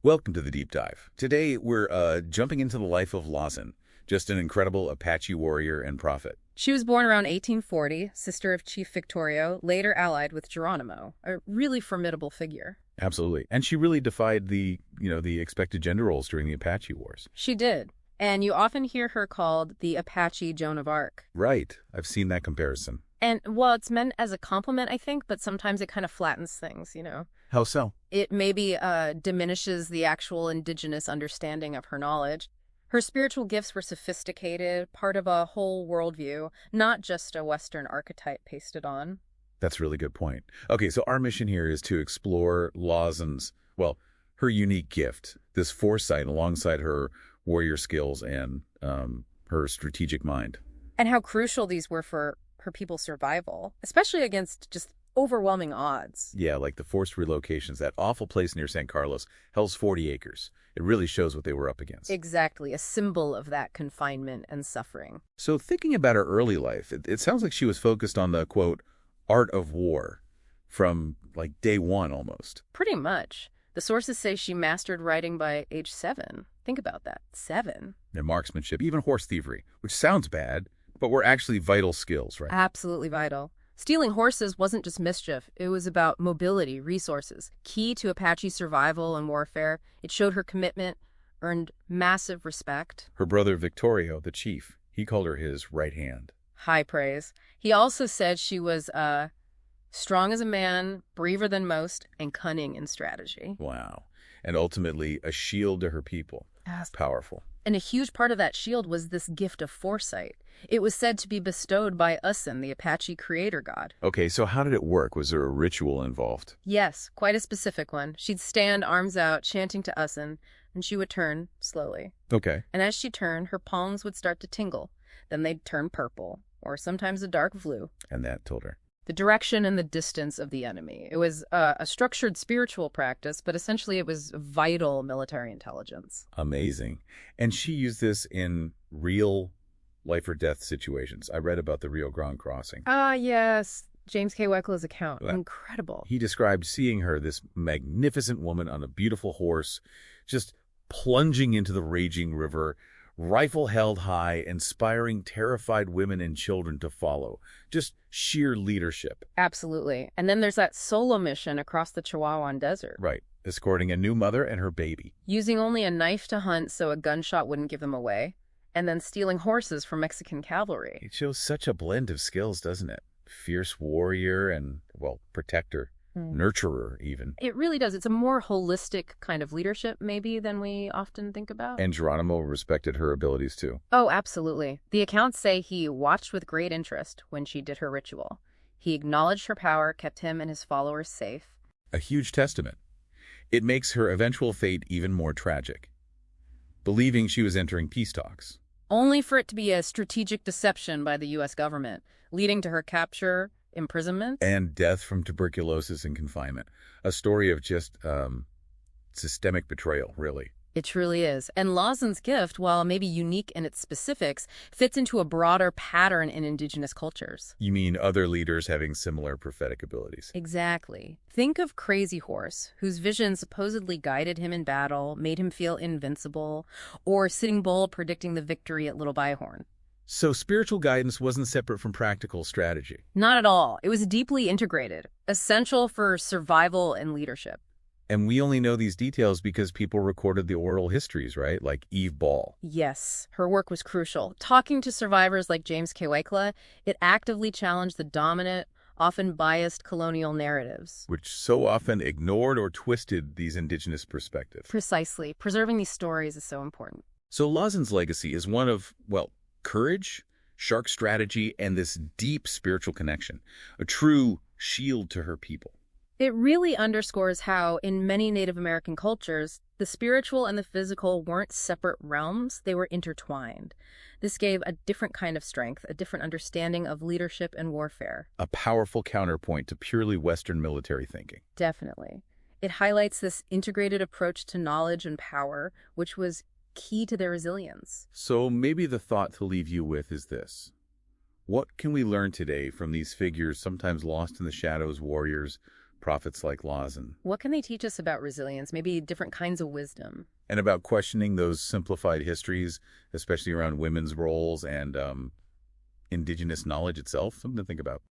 Welcome to the Deep Dive. Today, we're jumping into the life of Lozen, just an incredible Apache warrior and prophet. She was born around 1840, sister of Chief Victorio, later allied with Geronimo, a really formidable figure. Absolutely. And she really defied the expected gender roles during the Apache Wars. She did, and you often hear her called the Apache Joan of Arc. Right. I've seen that comparison. And, well, it's meant as a compliment, I think, but sometimes it kind of flattens things. How so? It maybe diminishes the actual indigenous understanding of her knowledge. Her spiritual gifts were sophisticated, part of a whole worldview, not just a Western archetype pasted on. That's a really good point. Okay, so our mission here is to explore Lozen's, her unique gift, this foresight alongside her warrior skills and her strategic mind. And how crucial these were for her people's survival, especially against just overwhelming odds. Yeah, like the forced relocations. That awful place near San Carlos, Hell's 40 acres. It really shows what they were up against. Exactly, a symbol of that confinement and suffering. So thinking about her early life, it sounds like she was focused on the, quote, art of war from, like, day one almost. Pretty much. The sources say she mastered riding by age 7. Think about that, 7. And marksmanship, even horse thievery, which sounds bad, but were actually vital skills, right? Absolutely vital. Stealing horses wasn't just mischief. It was about mobility, resources. Key to Apache survival and warfare. It showed her commitment, earned massive respect. Her brother Victorio, the chief, he called her his right hand. High praise. He also said she was strong as a man, braver than most, and cunning in strategy. Wow. And ultimately, a shield to her people. Yes. Powerful. And a huge part of that shield was this gift of foresight. It was said to be bestowed by Usin, the Apache creator god. Okay, so how did it work? Was there a ritual involved? Yes, quite a specific one. She'd stand, arms out, chanting to Usin, and she would turn slowly. Okay. And as she turned, her palms would start to tingle. Then they'd turn purple, or sometimes a dark blue. And that told her? The direction and the distance of the enemy. It was a structured spiritual practice, but essentially it was vital military intelligence. Amazing. And she used this in real life or death situations. I read about the Rio Grande crossing. Yes. James K. Weckla's account. Incredible. He described seeing her, this magnificent woman on a beautiful horse, just plunging into the raging river, rifle held high, inspiring terrified women and children to follow. Just sheer leadership. Absolutely. And then there's that solo mission across the Chihuahuan Desert. Right. Escorting a new mother and her baby. Using only a knife to hunt so a gunshot wouldn't give them away. And then stealing horses from Mexican cavalry. It shows such a blend of skills, doesn't it? Fierce warrior and, protector. Nurturer, even. It really does. It's a more holistic kind of leadership, maybe, than we often think about. And Geronimo respected her abilities, too. Oh, absolutely. The accounts say he watched with great interest when she did her ritual. He acknowledged her power, kept him and his followers safe. A huge testament. It makes her eventual fate even more tragic. Believing she was entering peace talks. Only for it to be a strategic deception by the U.S. government, leading to her capture, imprisonment, and death from tuberculosis and confinement. A story of just systemic betrayal, really. It truly is. And Lozen's gift, while maybe unique in its specifics, fits into a broader pattern in indigenous cultures. You mean other leaders having similar prophetic abilities? Exactly. Think of Crazy Horse, whose vision supposedly guided him in battle, made him feel invincible, or Sitting Bull predicting the victory at Little Bighorn. So spiritual guidance wasn't separate from practical strategy? Not at all. It was deeply integrated, essential for survival and leadership. And we only know these details because people recorded the oral histories, right? Like Eve Ball. Yes, her work was crucial. Talking to survivors like James K. Wecla, it actively challenged the dominant, often biased colonial narratives. Which so often ignored or twisted these indigenous perspectives. Precisely. Preserving these stories is so important. So Lozen's legacy is one of, courage, shark strategy, and this deep spiritual connection. A true shield to her people. It really underscores how, in many Native American cultures, the spiritual and the physical weren't separate realms, they were intertwined. This gave a different kind of strength, a different understanding of leadership and warfare. A powerful counterpoint to purely Western military thinking. Definitely. It highlights this integrated approach to knowledge and power, which was key to their resilience. So maybe the thought to leave you with is this. What can we learn today from these figures, sometimes lost in the shadows, warriors, prophets like Lozen. What can they teach us about resilience? Maybe different kinds of wisdom. And about questioning those simplified histories, especially around women's roles and indigenous knowledge itself, something to think about.